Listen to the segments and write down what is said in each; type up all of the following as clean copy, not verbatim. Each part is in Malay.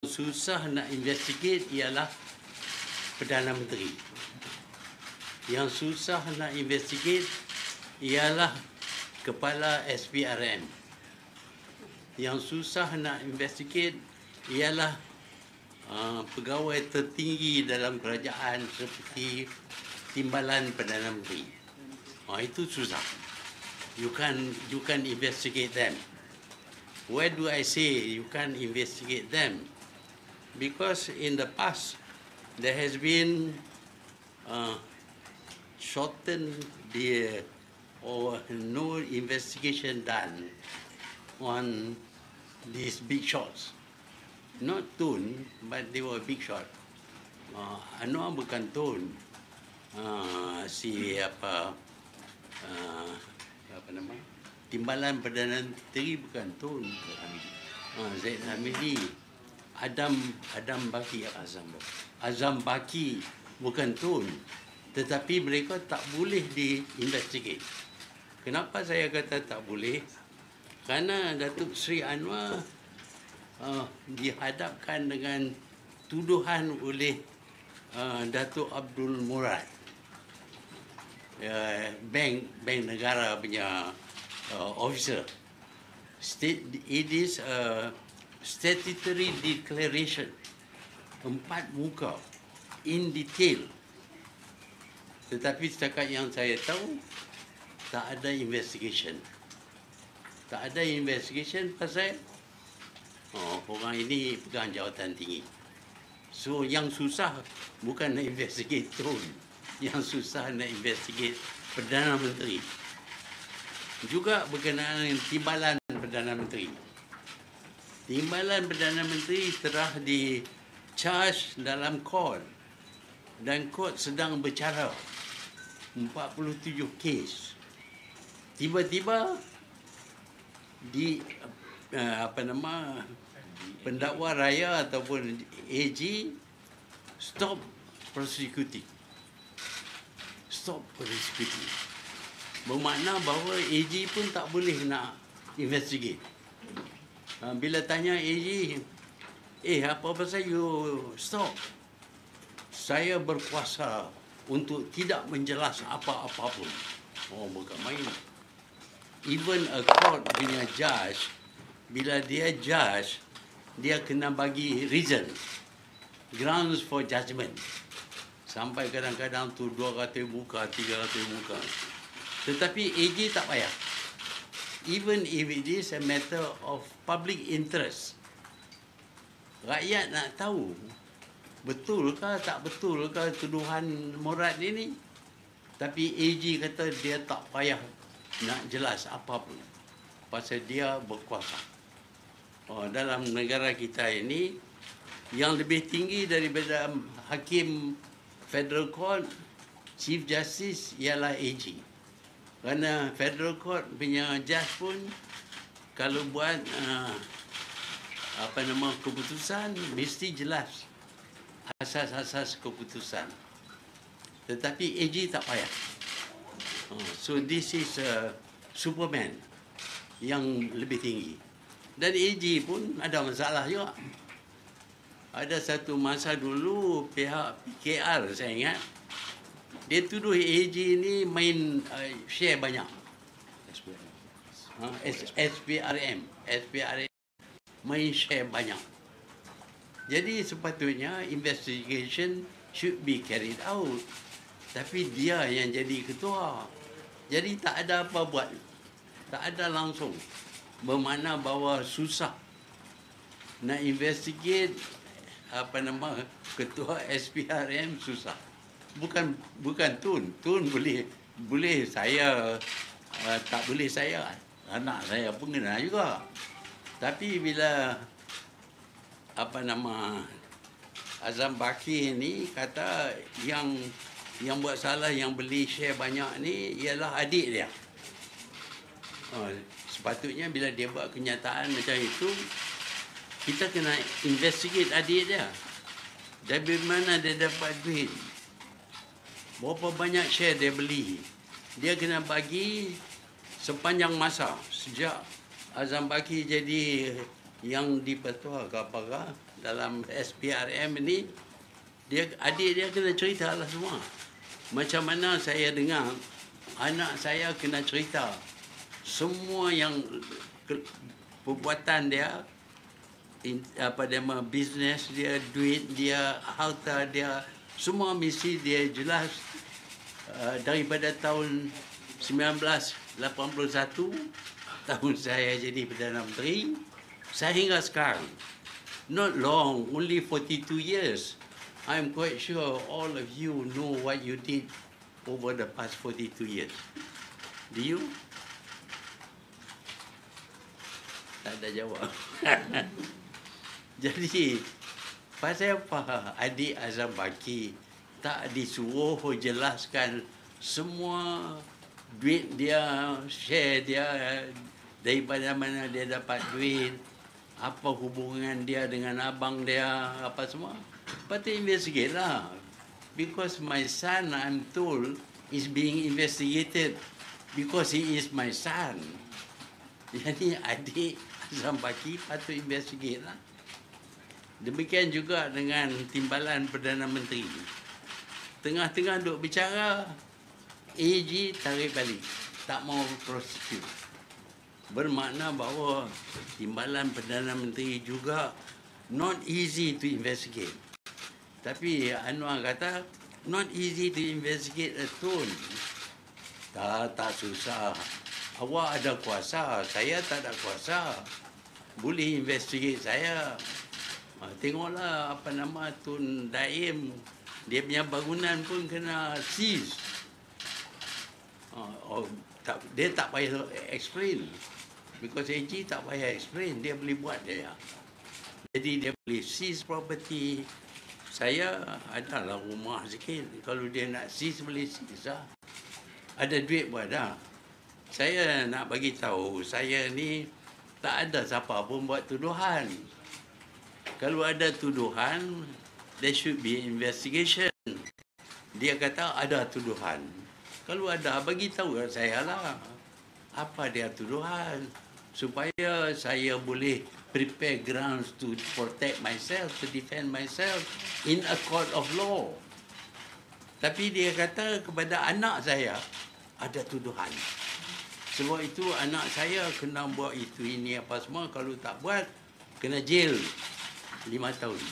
Susah nak investigate ialah Perdana Menteri. Yang susah nak investigate ialah Kepala SPRM. Yang susah nak investigate ialah pegawai tertinggi dalam kerajaan seperti Timbalan Perdana Menteri. Itu susah. You can investigate them. Why do I say you can't investigate them? Because in the past there has been shortened or no investigation done on these big shots. Not Tun, but they were big shot. Anwar bukan Tun. Apa nama? Timbalan Perdana Menteri bukan Tun. Zaid Hamidi. Adam Baki, Azam Baki bukan Tun. Tetapi mereka tak boleh diinvestigate. Kenapa saya kata tak boleh? Kerana Datuk Seri Anwar dihadapkan dengan tuduhan oleh Datuk Abdul Murad, bank negara punya officer. It is a statutory declaration, 4 muka, in detail. Tetapi setakat yang saya tahu, tak ada investigation. Tak ada investigation pasal orang ini pegang jawatan tinggi. So yang susah bukan nak investigate Tun, yang susah nak investigate Perdana Menteri. Juga berkenaan dengan Timbalan Perdana Menteri. Timbalan Perdana Menteri telah di-charge dalam court dan court sedang bercara 47 kes. Tiba-tiba pendakwa raya ataupun AG stop prosecuting. Bermakna bahawa AG pun tak boleh nak investigate. Bila tanya AG, apa pasal you stop? Saya berkuasa untuk tidak menjelas apa-apa pun. Bukan main. Even a court punya judge, bila dia judge, dia kena bagi reason, grounds for judgment. Sampai kadang-kadang tu 200 muka, 300 muka. Tetapi AG tak payah. Even if it is a matter of public interest. Rakyat nak tahu, betulkah tak betulkah tuduhan Murad ini? Tapi AG kata dia tak payah nak jelas apa pun. Pasal dia berkuasa. Dalam negara kita ini, yang lebih tinggi daripada Hakim Federal Court, Chief Justice ialah AG. Kerana Federal Court punya judge pun kalau buat keputusan mesti jelas asas-asas keputusan. Tetapi AG tak payah. So this is Superman yang lebih tinggi. Dan AG pun ada masalah juga. Ada satu masa dulu pihak PKR saya ingat, dia tuduh AG ni main share banyak. SPRM main share banyak. Jadi sepatutnya investigation should be carried out. Tapi dia yang jadi ketua. Jadi tak ada apa buat. Tak ada langsung. Bermakna bahawa susah nak investigate ketua SPRM susah. Bukan Tun. Tun boleh saya, tak boleh saya. Anak saya pun kena juga. Tapi bila Azam Baki ni kata yang buat salah, yang beli share banyak ni ialah adik dia. Sepatutnya bila dia buat kenyataan macam itu, kita kena investigate adik dia. Dari mana dia dapat duit? Berapa banyak share dia beli? Dia kena bagi sepanjang masa. Sejak Azam Baki jadi yang di Petua ke apakah, dalam SPRM ni, adik dia kena cerita lah semua. Macam mana saya dengar, anak saya kena cerita semua yang perbuatan dia, bisnes dia, duit dia, harta dia, semua mesti dia jelas daripada tahun 1981, tahun saya jadi Perdana Menteri, sehingga sekarang. Not long, only 42 years. I'm quite sure all of you know what you did over the past 42 years. Do you? Tak ada jawab. Jadi, pasal apa adik Azam Baki tak disuruh jelaskan semua duit dia, share dia, daripada mana dia dapat duit, apa hubungan dia dengan abang dia, apa semua. Patut investigate lah. Because my son, I'm told, is being investigated because he is my son. Jadi adik Azam Baki patut investigate lah. Demikian juga dengan timbalan Perdana Menteri. Tengah-tengah duk bicara, AG tarik balik, tak mau prosecute. Bermakna bahawa timbalan Perdana Menteri juga not easy to investigate. Tapi Anwar kata, not easy to investigate at all. Tak susah. Awak ada kuasa, saya tak ada kuasa. Boleh investigate saya. Tengoklah Tun Daim, dia punya bangunan pun kena seize. Dia tak payah explain. Because AG tak payah explain, dia boleh buat dia. Jadi dia boleh seize property. Saya adalah rumah sikit. Kalau dia nak seize, boleh seize lah. Ada duit pun ada. Saya nak bagi tahu, saya ni tak ada siapa pun buat tuduhan. Kalau ada tuduhan, there should be investigation. Dia kata ada tuduhan. Kalau ada, bagi tahu saya lah. Apa dia tuduhan? Supaya saya boleh prepare grounds to protect myself, to defend myself in a court of law. Tapi dia kata kepada anak saya, ada tuduhan. Sebab itu anak saya kena buat itu, ini, apa semua. Kalau tak buat, kena jail 5 tahun.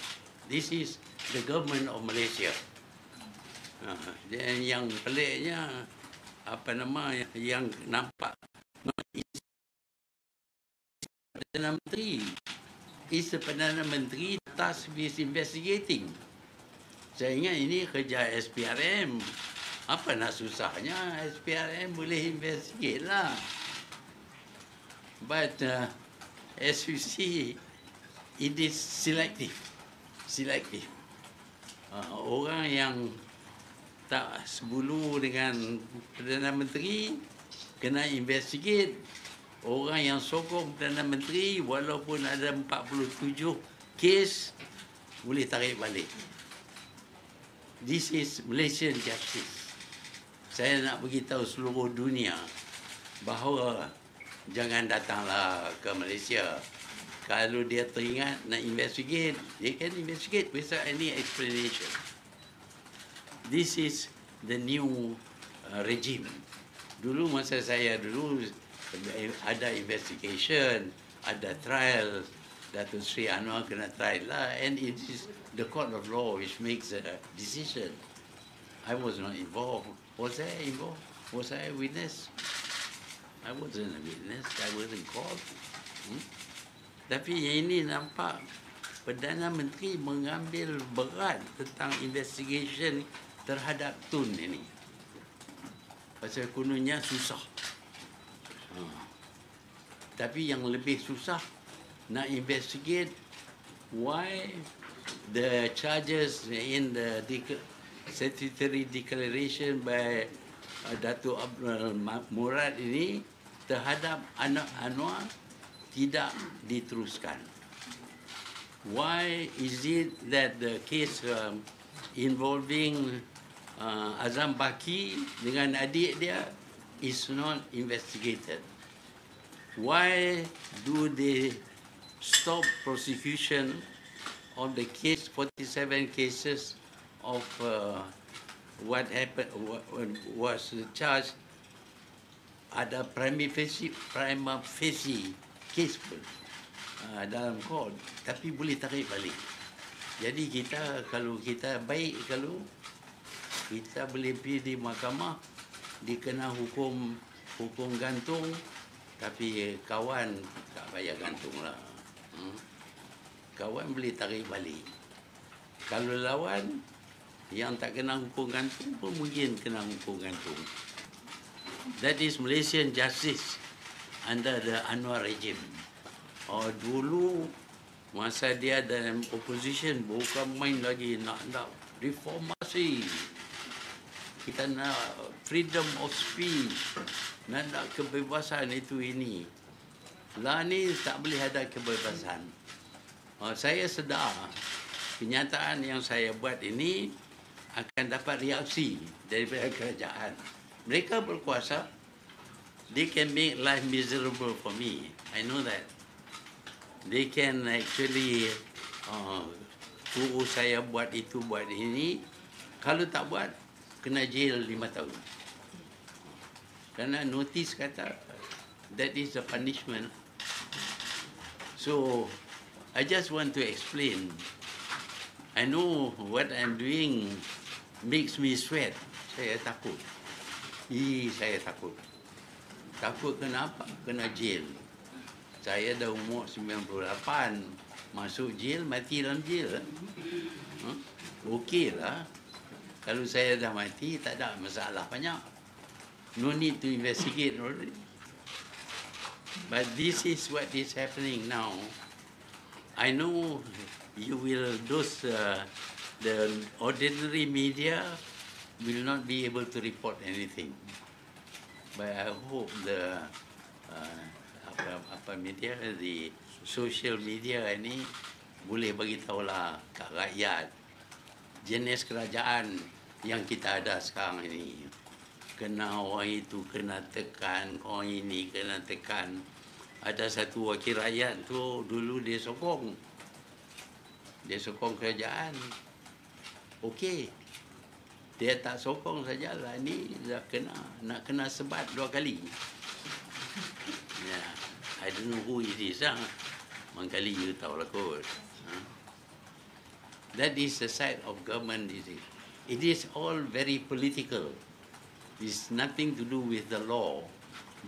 This is the government of Malaysia. Dan yang peliknya, yang nampak, Perdana Menteri. Is the Perdana Menteri tasked with investigating. Saya ingat ini kerja SPRM. Apa nak susahnya? SPRM boleh investigate lah. But as you see, it is selective. Orang yang tak sebulu dengan Perdana Menteri kena investigate. Orang yang sokong Perdana Menteri walaupun ada 47 kes boleh tarik balik. This is Malaysian justice. Saya nak beritahu seluruh dunia bahawa jangan datanglah ke Malaysia. Kalau dia teringat nak investigate, dia can investigate without any explanation. This is the new regime. Dulu masa saya dulu ada investigation, ada trial. Datuk Sri Anwar kena trial lah, and it is the court of law which makes a decision. I was not involved. Was I involved? Was I a witness? I wasn't a witness. I wasn't called. Tapi yang ini nampak Perdana Menteri mengambil berat tentang investigation terhadap Tun ini. Pasal kononnya susah. Tapi yang lebih susah nak investigate why the charges in the statutory declaration by Datuk Abdul Murad ini terhadap anak Anwar tidak diteruskan. Why is it that the case involving Azam Baki dengan adik dia is not investigated? Why do they stop prosecution of the case, 47 cases of what happened, was charged, ada prima facie case pun dalam court, tapi boleh tarik balik. Jadi kita, kalau kita baik, kalau kita boleh pergi di mahkamah, dikena hukum gantung, tapi kawan tak payah gantung lah. Kawan boleh tarik balik. Kalau lawan yang tak kena hukum gantung pun mungkin kena hukum gantung. That is Malaysian justice under the Anwar regime. Dulu masa dia dalam opposition, bukan main lagi nak reformasi. Kita nak freedom of speech, nak kebebasan itu ini. Lah ni tak boleh ada kebebasan. Saya sedar kenyataan yang saya buat ini akan dapat reaksi daripada kerajaan. Mereka berkuasa, they can make life miserable for me. I know that. They can actually suruh saya buat itu, buat ini. Kalau tak buat, kena jail 5 tahun. Kerana notis kata, that is the punishment. So, I just want to explain. I know what I'm doing makes me sweat. Saya takut. Saya takut. Takut kenapa? Kena jail. Saya dah umur 98. Masuk jail, mati dalam jail. Okey lah. Kalau saya dah mati, tak ada masalah banyak. No need to investigate already. But this is what is happening now. I know you will, the ordinary media will not be able to report anything. But I hope the media, the social media ini boleh bagi tahulah kat rakyat jenis kerajaan yang kita ada sekarang ini. Kena orang itu kena tekan, orang ini kena tekan. Ada satu wakil rakyat tu dulu dia sokong kerajaan. Okey. Dia tak sokong sajalah, ni dah nak kena sebat 2 kali. Yeah, I don't know who it is. Mangkali you tahu lah kot. That is the side of government. It is all very political. It's nothing to do with the law.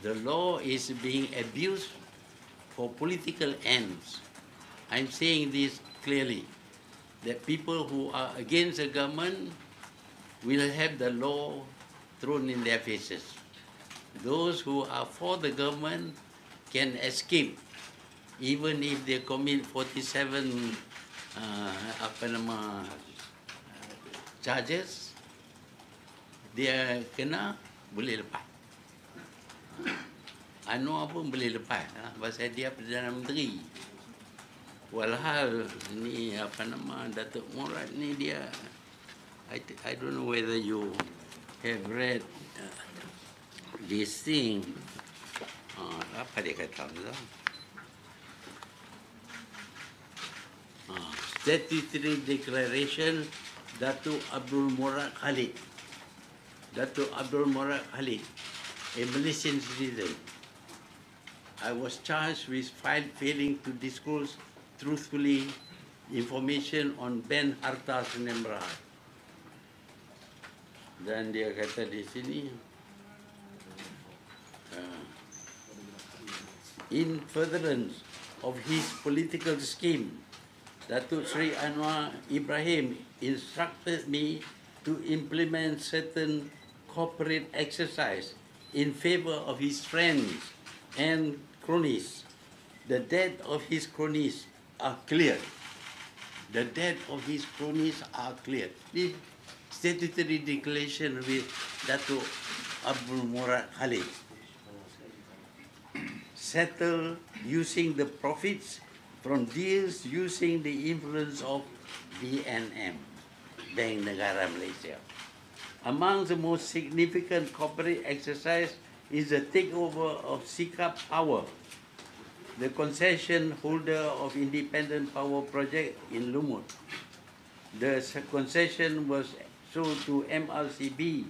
The law is being abused for political ends. I'm saying this clearly, that people who are against the government will have the law thrown in their faces. Those who are for the government can escape, even if they commit 47 charges, dia kena boleh lepas. Anwar pun boleh lepas, pasal dia Perdana Menteri. Walhal ni Datuk Murad ni dia, I don't know whether you have read this thing. Apa dia kata? Statutory Declaration Datuk Abdul Murad Khalid. Datuk Abdul Murad Khalid, a Malaysian citizen. I was charged with failing to disclose truthfully information on Ben harta Senin Berhad. Dan dia kata di sini, in furtherance of his political scheme, Datuk Sri Anwar Ibrahim instructed me to implement certain corporate exercise in favor of his friends and cronies. The death of his cronies are clear. The death of his cronies are clear. This statutory declaration with Datuk Abdul Murad Khalid. Settle using the profits from deals using the influence of BNM, Bank Negara Malaysia. Among the most significant corporate exercise is the takeover of Sikap Power, the concession holder of Independent Power Project in Lumut. The concession was sold to MRCB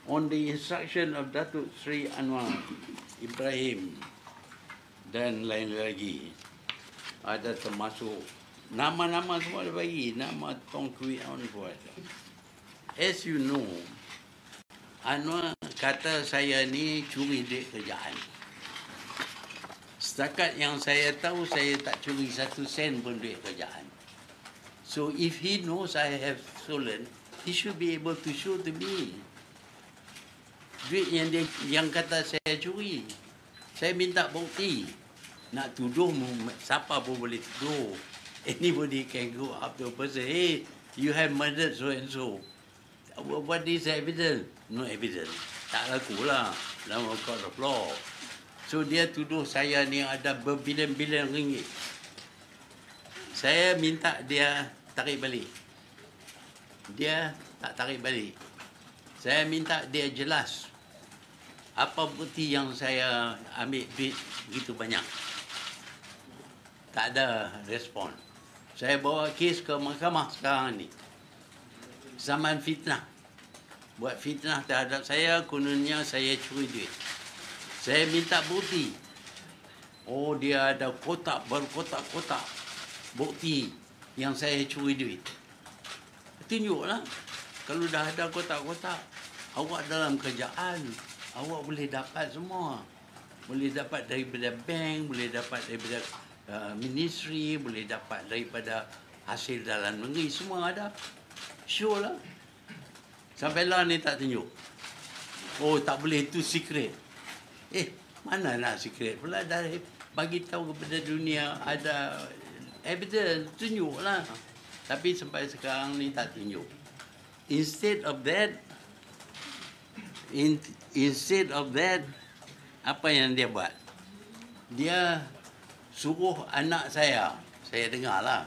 on the instruction of Datuk Sri Anwar Ibrahim dan lain lagi. Ada termasuk nama-nama semua dia bagi, nama Tong Kui Aun pun ada. As you know, Anwar kata saya ni curi duit kerjaan. Setakat yang saya tahu, saya tak curi 1 sen pun duit kerjaan. So if he knows I have stolen, he should be able to show to me. Duit yang kata saya curi, saya minta bukti. Nak tuduh, siapa pun boleh tuduh. Anybody can go up to a person, hey, you have murdered so and so. What is the evidence? No evidence. Tak laku lah dalam court of law. So dia tuduh saya ni ada berbilion-bilion ringgit. Saya minta dia tarik balik. Dia tak tarik balik. Saya minta dia jelas apa bukti yang saya ambil duit begitu banyak. Tak ada respon. Saya bawa kes ke mahkamah sekarang ni. Zaman fitnah. Buat fitnah terhadap saya, kononnya saya curi duit. Saya minta bukti. Oh, dia ada kotak, berkotak-kotak bukti yang saya curi duit. Tunjuklah. Kalau dah ada kotak-kotak, awak dalam kerjaan, awak boleh dapat semua. Boleh dapat daripada bank, boleh dapat daripada ministry, boleh dapat daripada hasil dalam negeri, semua ada. Sure lah. Sampai lah ni tak tunjuk. Oh, tak boleh, itu secret. Mana nak secret pula, dah bagi tahu kepada dunia ada evidence, tunjuklah. Tapi sampai sekarang ni tak tunjuk. Instead of that, apa yang dia buat? Dia suruh anak saya dengar lah,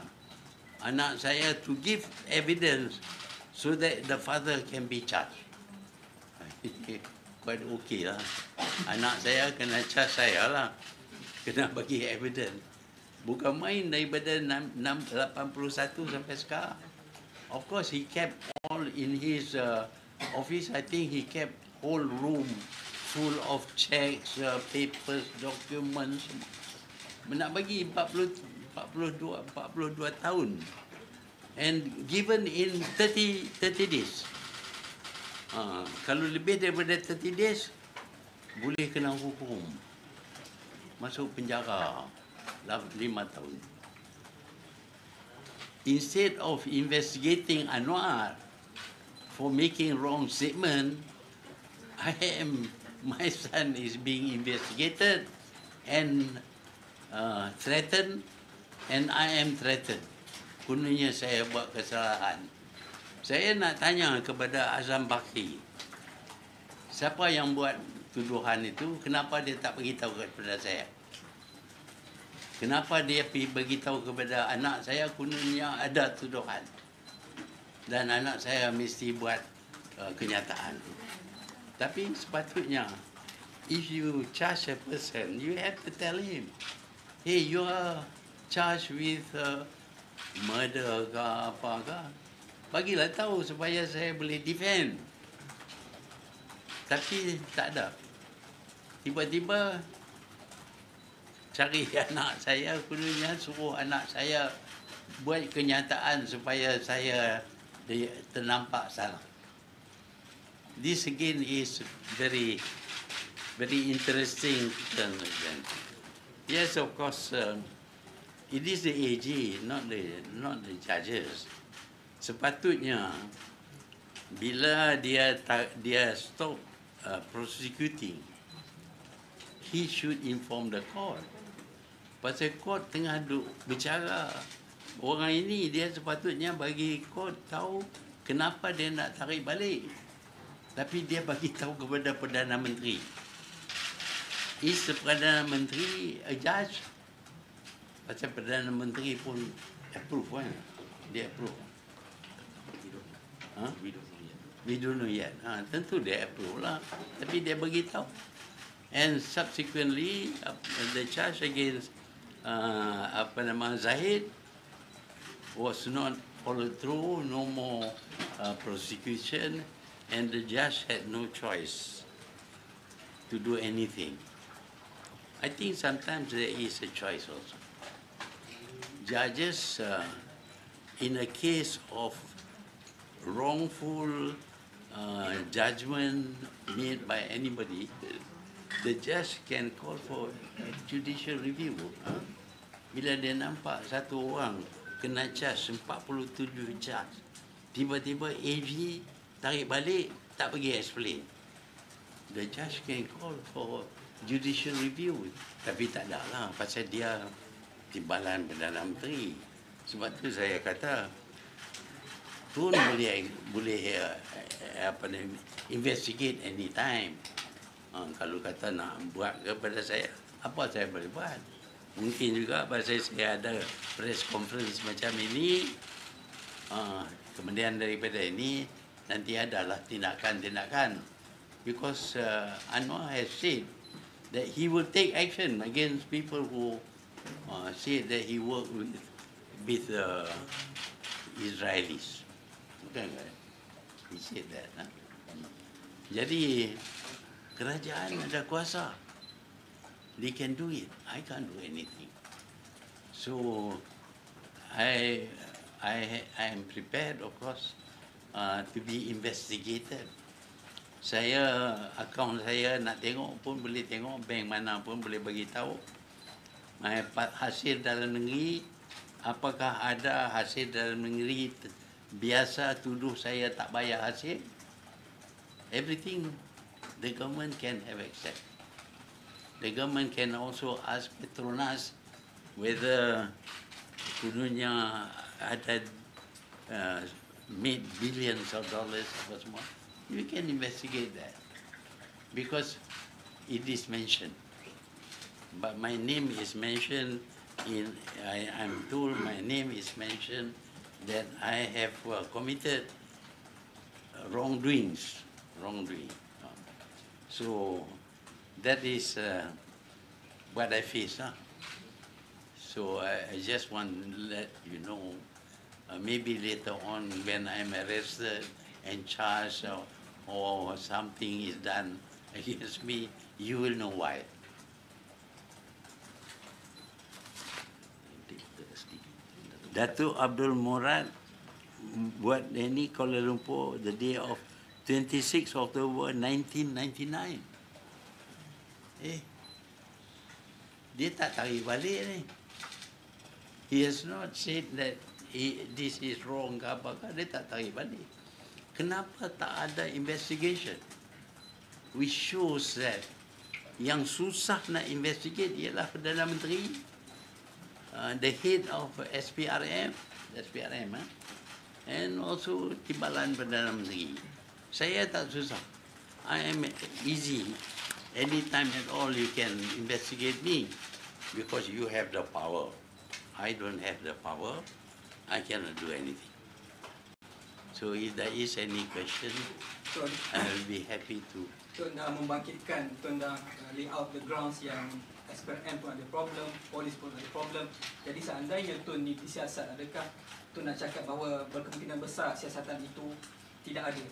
anak saya to give evidence so that the father can be charged. Quite okay lah. Anak saya kena charge saya lah. Kena bagi evidence. Bukan main daripada 81 sampai sekarang. Of course, he kept all in his office. I think he kept whole room full of checks, papers, documents. Nak bagi 42 tahun. And given in 30 days. Kalau lebih daripada 30 days, boleh kena hukum. Masuk penjara 5 tahun. Instead of investigating Anwar for making wrong statement, my son is being investigated and threatened, and I am threatened. Kononnya saya buat kesalahan. Saya nak tanya kepada Azam Bakri, siapa yang buat tuduhan itu, kenapa dia tak beritahu kepada saya? Kenapa dia pergi beritahu kepada anak saya, kononnya ada tuduhan, dan anak saya mesti buat kenyataan. Tapi sepatutnya, if you charge a person, you have to tell him, hey, you are charged with murder ke apa ke. Bagilah tahu supaya saya boleh defend. Tapi tak ada. Tiba-tiba cari anak saya, kononnya suruh anak saya buat kenyataan supaya saya ternampak salah. This again is very interesting. Yes, of course, it is the AG, not the judges. Sepatutnya bila dia stop prosecuting, he should inform the court. Pasal court tengah bicara. Orang ini dia sepatutnya bagi court tahu kenapa dia nak tarik balik. Tapi dia bagi tahu kepada Perdana Menteri. Is the Perdana Menteri a judge? Pasal Perdana Menteri pun approve kan? Dia approve. We don't know yet. Tentu dia approve lah. Tapi dia bagi tahu. And subsequently, the charge against Zahid was not followed through, no more prosecution, and the judge had no choice to do anything. I think sometimes there is a choice also. Judges, in a case of wrongful judgment made by anybody, the judge can call for judicial review. Bila dia nampak satu orang kena charge 47 charge, tiba-tiba AG tarik balik, tak pergi explain. The judge can call for judicial review. Tapi tak ada lah, pasal dia Timbalan Perdana Menteri. Sebab tu saya kata, Tun boleh investigate anytime. Kalau kata nak buat kepada saya, apa saya boleh buat? Mungkin juga pasal saya ada press conference macam ini, kemudian daripada ini, nanti adalah tindakan-tindakan. Because Anwar has said that he will take action against people who said that he worked with Israelis. Bukan kan? He said that. Jadi, kerajaan ada kuasa. They can do it. I can't do anything. So, I am prepared, of course, to be investigated. Akaun saya nak tengok pun boleh tengok, bank mana pun boleh bagi tahu. Hasil dalam negeri, apakah ada hasil dalam negeri biasa tuduh saya tak bayar hasil? Everything the government can have access. The government can also ask Petronas whether kononnya ada made billions of dollars apa semua. You can investigate that because it is mentioned. But my name is mentioned I'm told my name is mentioned that I have committed wrongdoing. So that is what I face. So I just want to let you know, maybe later on when I'm arrested and charged or something is done against me, you will know why. Datuk Abdul Murad buat ini Kuala Lumpur the day of 26 October 1999. Dia tak tarik balik ni. He has not said that this is wrong ke apakah, dia tak tarik balik. Kenapa tak ada investigation? Which shows that yang susah nak investigate ialah Perdana Menteri, the head of SPRM, and also Timbalan Perdana Menteri. Saya tak susah. I am easy. Anytime at all you can investigate me because you have the power. I don't have the power. I cannot do anything. So if there is any question, I will be happy to. Tuan dah membangkitkan, Tuan dah lay out the grounds yang SPRM pun ada problem, polis pun ada problem. Jadi seandainya Tuan ni disiasat, adakah Tuan nak cakap bahawa berkemungkinan besar siasatan itu tidak ada?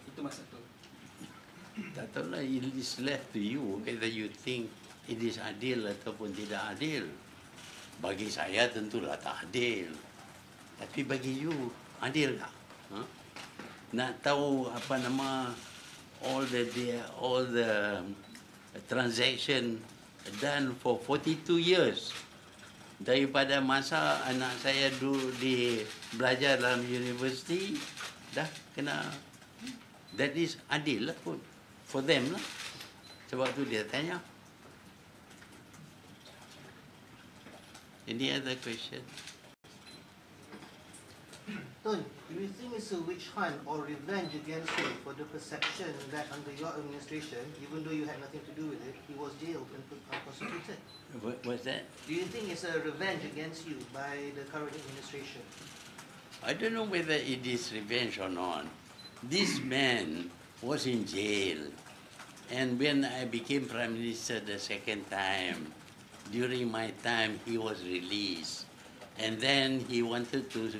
Itu maksud Tuan. Tak tahu lah, it is left to you whether you think it is adil ataupun tidak adil. Bagi saya tentulah tak adil. Tapi bagi you, adil tak? Nak tahu all the transaction done for 42 years. Daripada masa anak saya dulu belajar dalam universiti, dah kena. That is adil lah pun. For them lah. Sebab tu dia tanya. Any other question? Tun, do you think it's a witch hunt or revenge against you for the perception that under your administration, even though you had nothing to do with it, he was jailed and prosecuted? What's that? Do you think it's a revenge against you by the current administration? I don't know whether it is revenge or not. This man was in jail And when I became Prime Minister the second time, during my time, he was released. And then he wanted to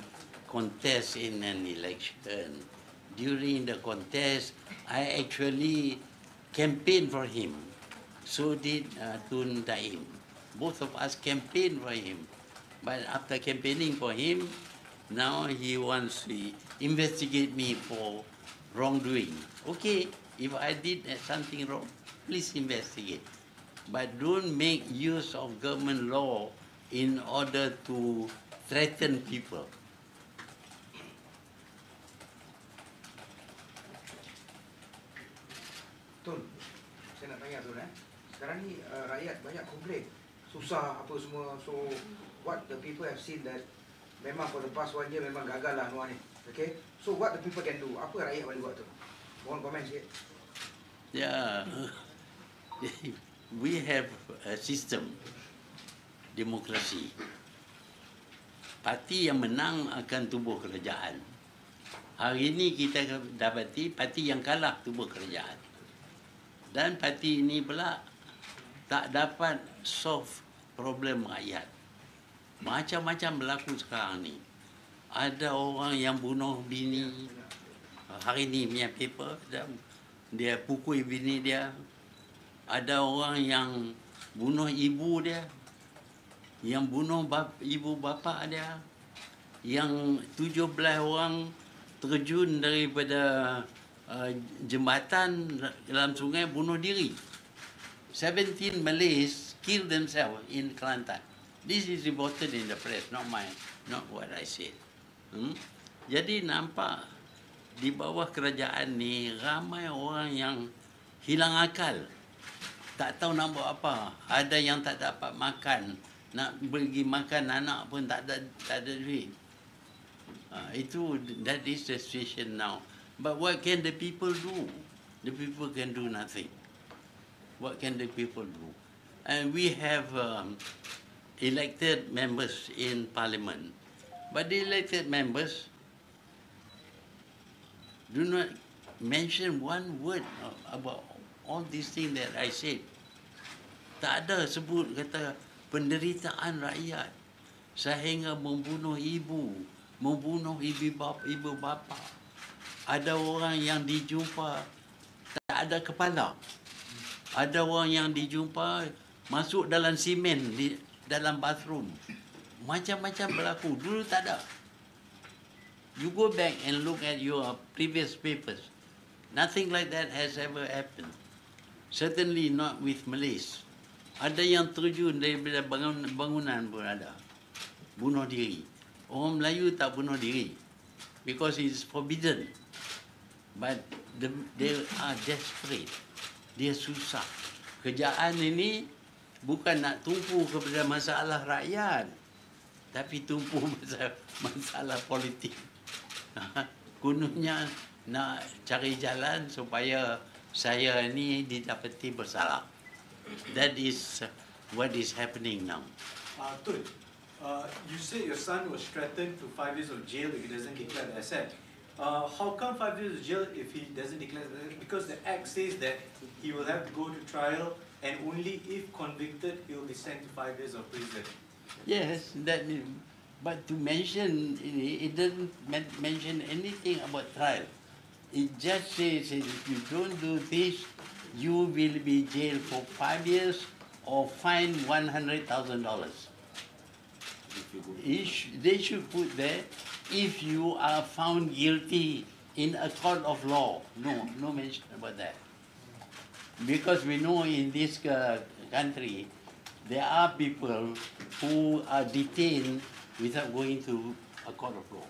contest in an election. During the contest, I actually campaigned for him. So did Tun Daim. Both of us campaigned for him. But after campaigning for him, now he wants to investigate me for wrongdoing. Okay, if I did something wrong, please investigate. But don't make use of government law in order to threaten people. Tun, saya nak tanya Tun sekarang ni rakyat banyak komplain, susah apa semua. So what the people have seen that memang for the past 1 year memang gagal lah Anwar ni. Okay, so what the people can do? Apa rakyat boleh buat tu? Mohon komen sikit. Yeah, we have a system, demokrasi. Parti yang menang akan tubuh kerajaan. Hari ini kita dapati parti yang kalah tubuh kerajaan. Dan parti ini pula tak dapat solve problem rakyat. Macam-macam berlaku sekarang ni. Ada orang yang bunuh bini. Hari ni punya paper, dia pukul bini dia. Ada orang yang bunuh ibu dia. Yang bunuh ibu bapa dia. Yang 17 orang terjun daripada jembatan dalam sungai bunuh diri. 17 Malays killed themselves in Kelantan. This is reported in the press, not what I said. Jadi nampak di bawah kerajaan ni ramai orang yang hilang akal. Tak tahu nak buat apa. Ada yang tak dapat makan. Nak pergi makan anak pun tak ada duit. That is the situation now. But what can the people do? The people can do nothing. What can the people do? And we have elected members in parliament. But the elected members do not mention one word about all these things that I said. Tak ada sebut kata penderitaan rakyat sehingga membunuh ibu, membunuh ibu bapa. Ada orang yang dijumpa tak ada kepala. Ada orang yang dijumpa masuk dalam simen di dalam bathroom. Macam-macam berlaku. Dulu tak ada. You go back and look at your previous papers. Nothing like that has ever happened. Certainly not with Malays. Ada yang terjun daripada bangunan pun ada. Bunuh diri. Orang Melayu tak bunuh diri. Because it's forbidden. But they are desperate. Dia susah. Kerajaan ini bukan nak tumpu kepada masalah rakyat. Tapi tumpu masalah politik. Kononnya nak cari jalan supaya saya ni didapati bersalah. That is what is happening now. Tun, you said your son was threatened to 5 years of jail if he doesn't declare the asset. How come 5 years of jail if he doesn't declare the asset? Because the Act says that he will have to go to trial and only if convicted he will be sent to 5 years of prison. Yes, but to mention, it doesn't mention anything about trial. It just says if you don't do this, you will be jailed for 5 years or fined $100,000. They should put there, if you are found guilty in a court of law. No mention about that. Because we know in this country, there are people who are detained without going to a court of law.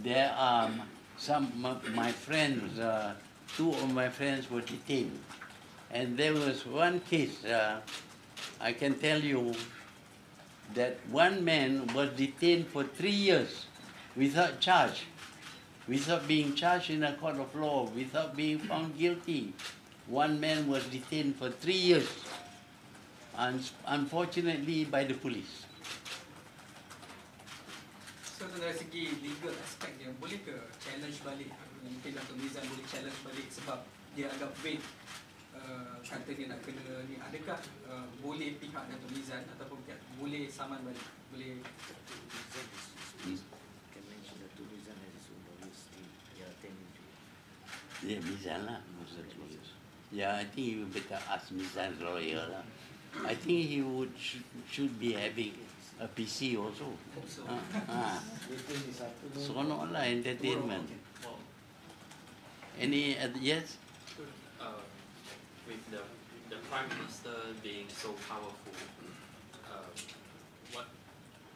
There are some of my friends, 2 of my friends were detained. And there was one case, I can tell you, that one man was detained for 3 years without charge, without being charged in a court of law, without being found guilty. One man was detained for 3 years, unfortunately by the police. So dari segi legal aspect dia, boleh ke challenge balik? Mungkin Dato' Mizan boleh challenge balik sebab dia agak vague kata dia nak kena ni, adakah boleh pihak Dato' Mizan ataupun pihak boleh saman balik, boleh Yeah, Mizan lah. Yeah, I think you better ask Mizan's lawyer lah. I think he should be having a PC also. Seronok lah, entertainment. Any yes? With the Prime Minister being so powerful,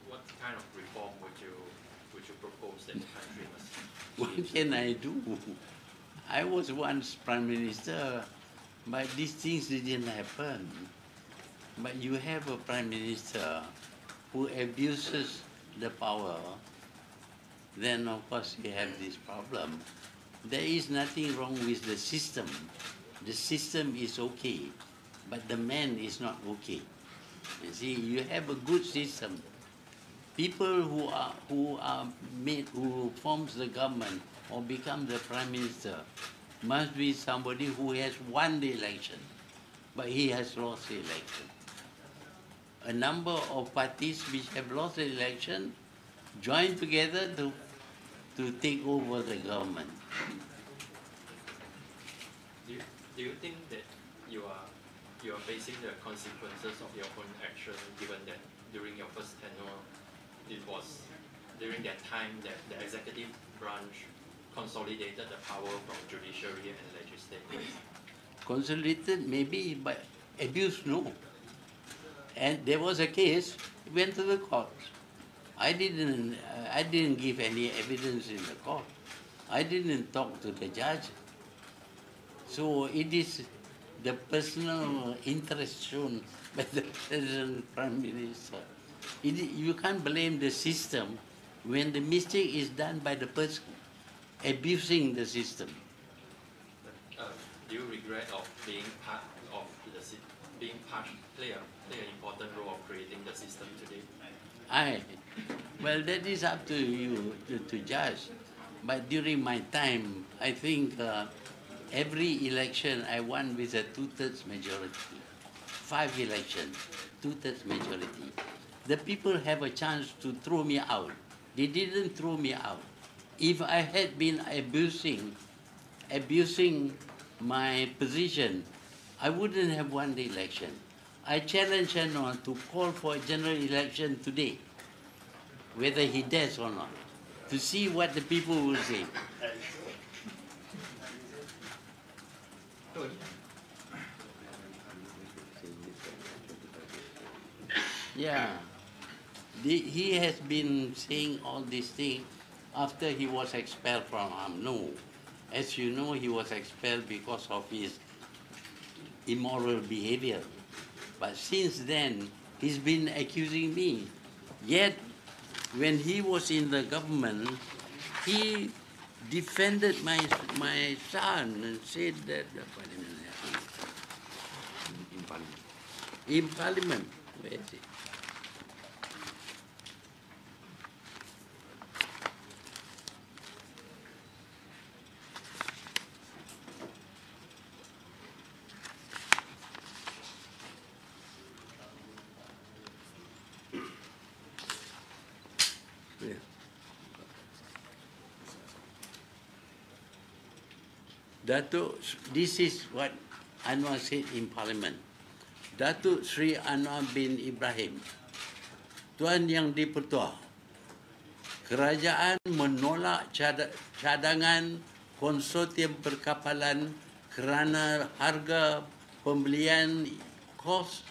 what kind of reform would you propose that the country must? What can I do? I was once Prime Minister, but these things didn't happen. But you have a Prime Minister who abuses the power, then of course you have this problem. There is nothing wrong with the system. The system is okay, but the man is not okay. You see, you have a good system. People who forms the government or become the Prime Minister must be somebody who has won the election, but he has lost the election. A number of parties which have lost the election join together to take over the government. Do you think that you are facing the consequences of your own action, given that during your first tenure, it was during that time that the executive branch consolidated the power from judiciary and legislature? Consolidated maybe, but abuse no. And there was a case, went to the court. I didn't give any evidence in the court. I didn't talk to the judge. So it is the personal interest shown by the President Prime Minister. You can't blame the system when the mistake is done by the person abusing the system. Do you regret of being part of play an important role of creating the system today? Well, that is up to you to judge. But during my time, I think every election I won with a 2/3 majority. 5 elections, 2/3 majority. The people have a chance to throw me out. They didn't throw me out. If I had been abusing my position, I wouldn't have won the election. I challenge Sinar to call for a general election today, whether he dares or not, to see what the people will say. Yeah, he has been saying all these things after he was expelled from UMNO. As you know, he was expelled because of his immoral behavior. But since then, he's been accusing me. Yet, when he was in the government, he defended my son and said that in Parliament. Where is it? Datuk, this is what Anwar said in Parliament. Datuk Sri Anwar bin Ibrahim, Tuan Yang di-Pertua, kerajaan menolak cadangan konsortium perkapalan kerana harga pembelian kos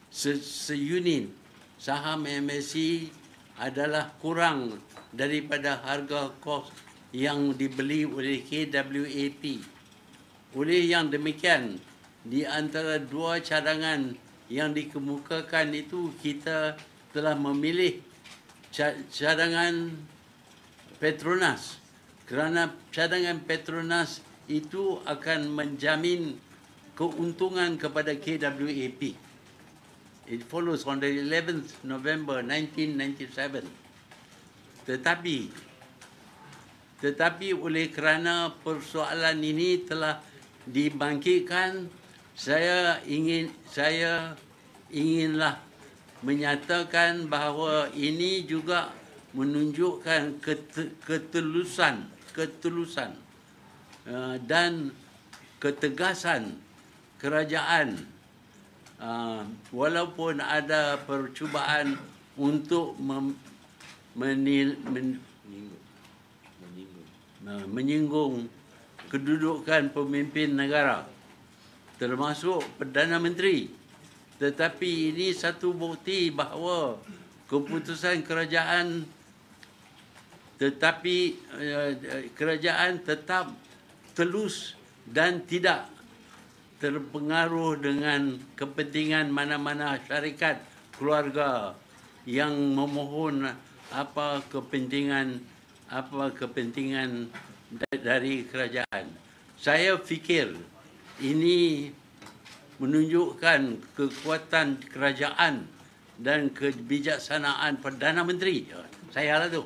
seunit saham MSC adalah kurang daripada harga kos yang dibeli oleh KWAP. Oleh yang demikian, di antara dua cadangan yang dikemukakan itu, kita telah memilih cadangan Petronas, kerana cadangan Petronas itu akan menjamin keuntungan kepada KWAP. It follows on the 11th November 1997. Tetapi Tetapi oleh kerana persoalan ini telah dibangkitkan, saya inginlah menyatakan bahawa ini juga menunjukkan ketulusan dan ketegasan kerajaan, walaupun ada percubaan untuk menyinggung kedudukan pemimpin negara, termasuk Perdana Menteri. Tetapi ini satu bukti bahawa keputusan kerajaan tetap telus dan tidak terpengaruh dengan kepentingan mana-mana syarikat keluarga yang memohon apa kepentingan dari kerajaan. Saya fikir ini menunjukkan kekuatan kerajaan dan kebijaksanaan Perdana Menteri. Saya lah tu.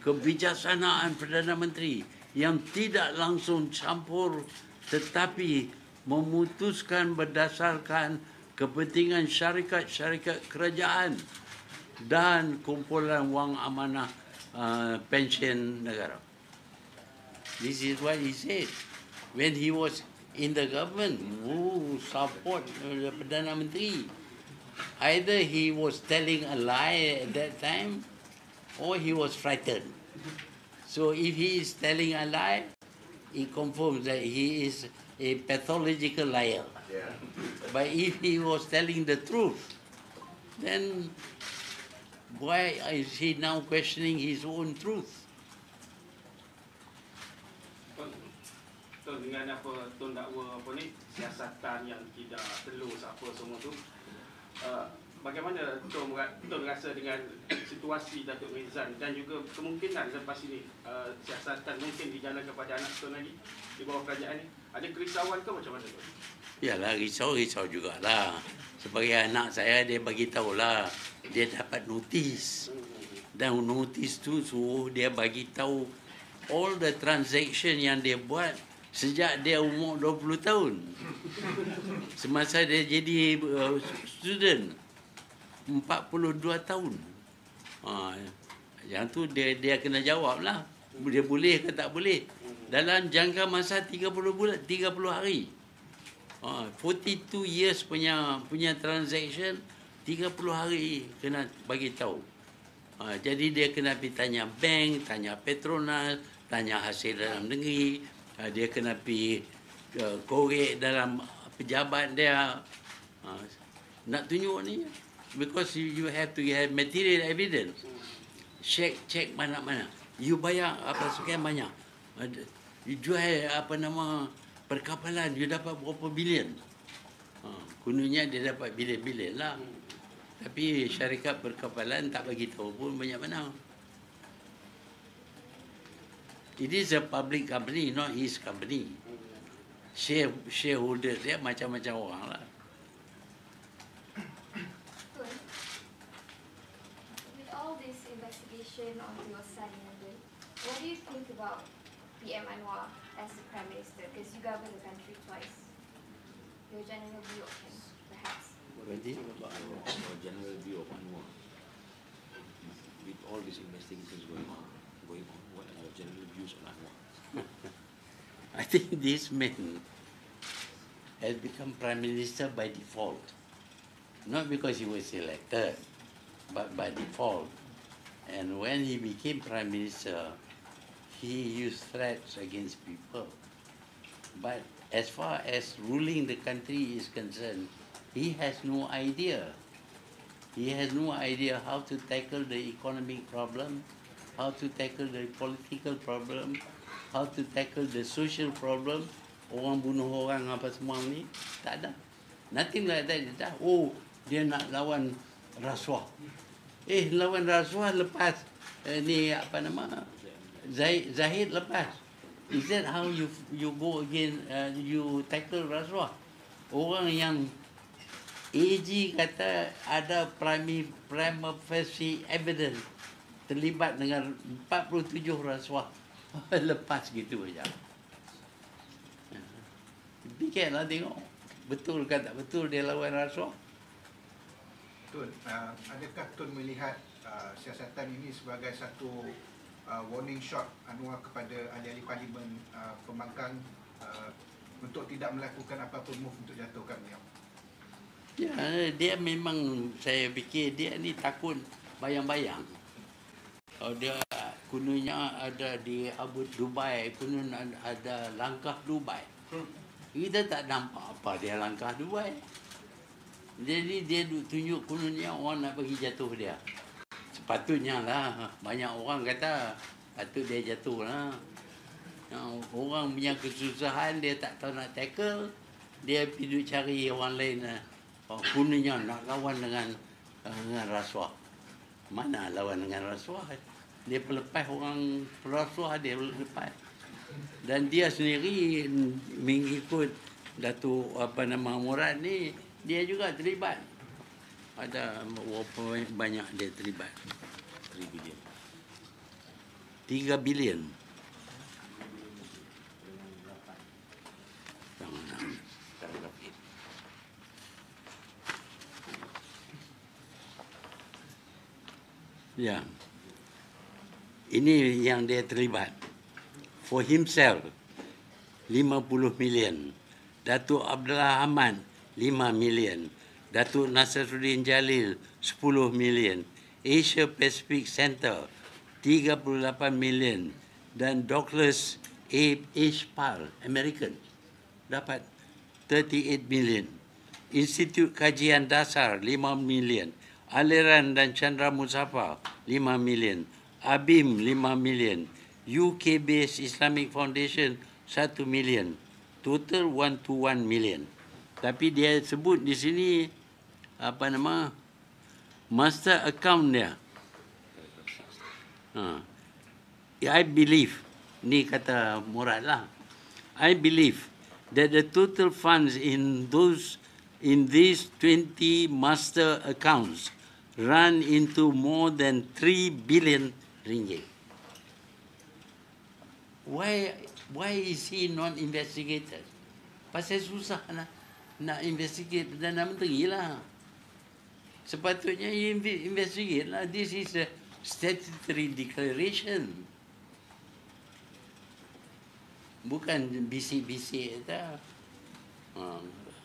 Kebijaksanaan Perdana Menteri yang tidak langsung campur tetapi memutuskan berdasarkan kepentingan syarikat-syarikat kerajaan dan kumpulan wang amanah pension negara. This is what he said when he was in the government. Who support the Perdana Menteri? Either he was telling a lie at that time, or he was frightened. So if he is telling a lie, it confirms that he is a pathological liar. Yeah. But if he was telling the truth, then why is he now questioning his own truth? Dengan apa Tun dakwa apa ni, siasatan yang tidak telus apa semua tu, bagaimana Tun rasa dengan situasi Datuk Mizan dan juga kemungkinan selepas ini siasatan mungkin dijalankan kepada anak Tun lagi di bawah kerajaan ni, ada kerisauan ke macam mana Tun? Yalah, risau jugalah. Sebagai anak saya, dia bagi tahulah dia dapat notis. Dan notis tu suruh dia bagi tahu all the transaction yang dia buat sejak dia umur 20 tahun. Semasa dia jadi student 42 tahun. Yang tu dia kena jawab lah. Dia boleh ke tak boleh. Dalam jangka masa 30 hari. 42 years punya transaction, 30 hari kena bagi tahu. Jadi dia kena pergi tanya bank, tanya Petronas, tanya hasil dalam negeri, dia kena pergi korek dalam pejabat dia. Nak tunjuk ni, because you have to have material evidence. Check mana-mana. You bayar apa sekian banyak. You jual perkapalan, you dapat berapa bilion. Kononnya dia dapat bilion-bilion lah. Tapi syarikat perkapalan tak bagi tahu pun banyak mana. It is a public company, not his company. Shareholder dia macam-macam orang lah. With all this investigation onto your son, what do you think about PM Anwar as the Prime Minister? Because you govern the country twice. Your general view of him, perhaps. What is it? Our general view of Anwar, with all these investigations going on, what are your general views on Anwar? I think this man has become Prime Minister by default. Not because he was elected, but by default. And when he became Prime Minister, he used threats against people. But as far as ruling the country is concerned, he has no idea. He has no idea how to tackle the economic problem, how to tackle the political problem, how to tackle the social problem. Orang bunuh orang apa semua ni, tak ada. Nothing like that. Dia nak lawan rasuah. Lawan rasuah lepas ni apa nama? Zahid lepas. Is that how you go again, you tackle rasuah? Orang yang AG kata ada prima facie evidence terlibat dengan 47 rasuah lepas gitu aja. Fikirlah tengok betul ke tak betul dia lawan rasuah. Tun, adakah Tun melihat siasatan ini sebagai satu warning shot Anwar kepada ahli-ahli parlimen pembangkang untuk tidak melakukan apa-apa move untuk jatuhkan beliau? Ya, dia memang, saya fikir dia ni takut bayang-bayang. Kalau dia kononnya ada di Abu Dubai, konon ada langkah Dubai. Kita tak nampak apa dia langkah Dubai. Jadi dia tunjuk kononnya orang nak bagi jatuh dia. Sepatutnya lah, banyak orang kata patut dia jatuh lah. Orang punya kesusahan dia tak tahu nak tackle, dia pergi cari orang lain lah. Kononnya nak lawan dengan rasuah. Mana lawan dengan rasuah? Dia pelepas orang rasuah, dia lepas. Dan dia sendiri mengikut Datuk Murad ni, dia juga terlibat. Ada berapa banyak dia terlibat? 3 bilion. 3 bilion. Ya. Ini yang dia terlibat. For himself, 50 million. Datuk Abdullah Ahmad, 5 million. Datuk Nasruddin Jalil, 10 million. Asia Pacific Center, 38 million. Dan Douglas H. Pal, American, dapat 38 million. Institut Kajian Dasar, 5 million. Aliran dan Chandra Muzaffar, 5 million. ABIM, 5 million. UK-based Islamic Foundation, 1 million. Total 121 million. Tapi dia sebut di sini, master account dia. I believe, ni kata Murad lah. I believe that the total funds in these 20 master accounts run into more than 3 billion ringgit. Why is he not investigated? Pasal susah nak investigate Perdana Menteri lah. Sepatutnya investigate lah. This is a statutory declaration. Bukan bisik-bisik tak.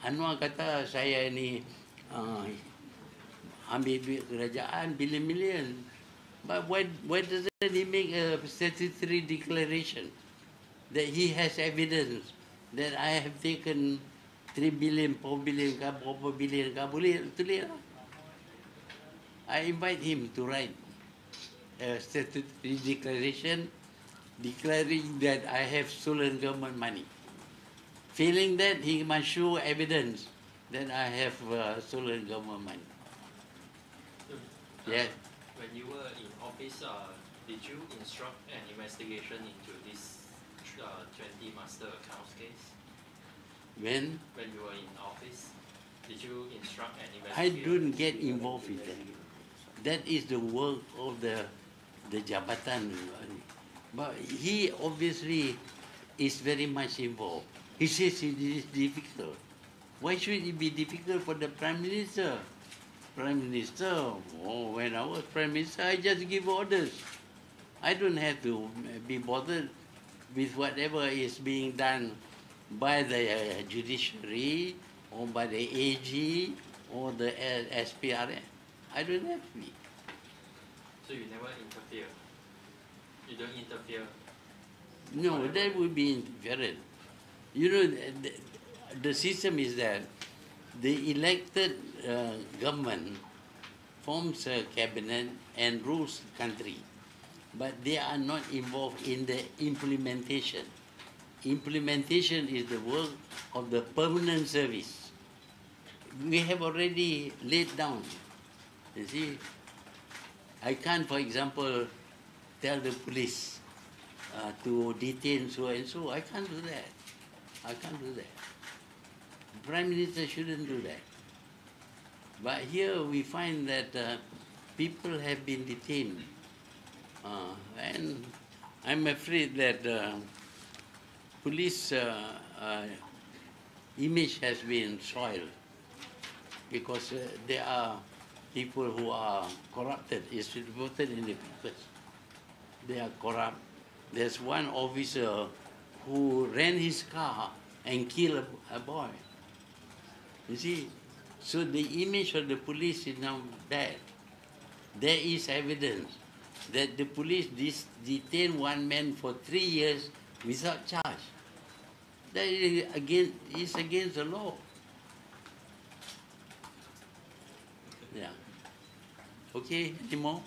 Anwar kata saya ni ambil duit kerajaan bilion-bilion. But why doesn't he make a statutory declaration that he has evidence that I have taken 3 billion, 4 billion, berapa billion, boleh tulis lah. I invite him to write a statutory declaration declaring that I have stolen government money. Failing that, he must show evidence that I have stolen government money. Yes. When you were in office, did you instruct an investigation into this 20 master accounts case? When you were in office, did you instruct an I investigation? don't get involved with that. That is the work of the jabatan. But he obviously is very much involved. He says it is difficult. Why should it be difficult for the Prime Minister? Prime Minister, when I was Prime Minister, I just give orders. I don't have to be bothered with whatever is being done by the judiciary or by the AG or the SPRM. I don't have to be. So you never interfere? You don't interfere? No, that would be interference. You know, the system is that the elected government forms a cabinet and rules the country, but they are not involved in the implementation. Implementation is the work of the permanent service. We have already laid down. You see, I can't, for example, tell the police to detain so and so. I can't do that. I can't do that. The Prime Minister shouldn't do that. But here we find that people have been detained And I'm afraid that police image has been soiled because there are people who are corrupted. It's reported in the papers. They are corrupt. There's one officer who ran his car and killed a boy. You see, so the image of the police is now bad. There is evidence that the police detained one man for 3 years without charge. That is against the law. Yeah. Okay, any more?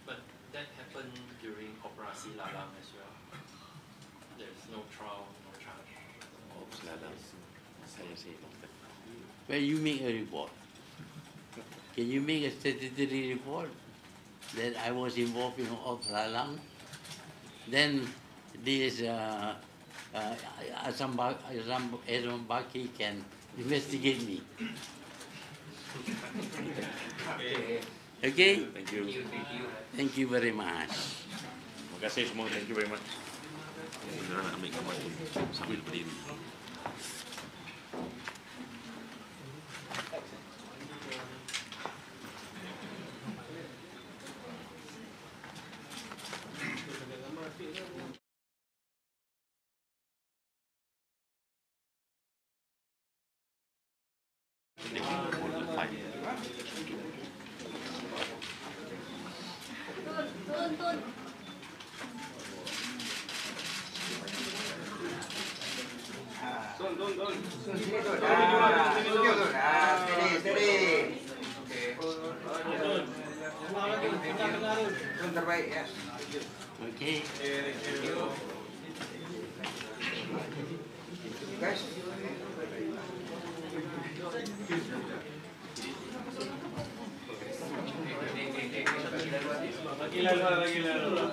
But that happened during Operasi Lalang as well. There's no trial, no charge. Well, you make a report. Can you make a statutory report that I was involved in Lalang? Then this Azam Baki can investigate me. Okay? Thank you. Thank you very much. Terima kasih semua. Thank you very much. Kita nak ambil gambar tu sambil berdiri. Terbaik ya. Okay. Guys. Lagi lalu.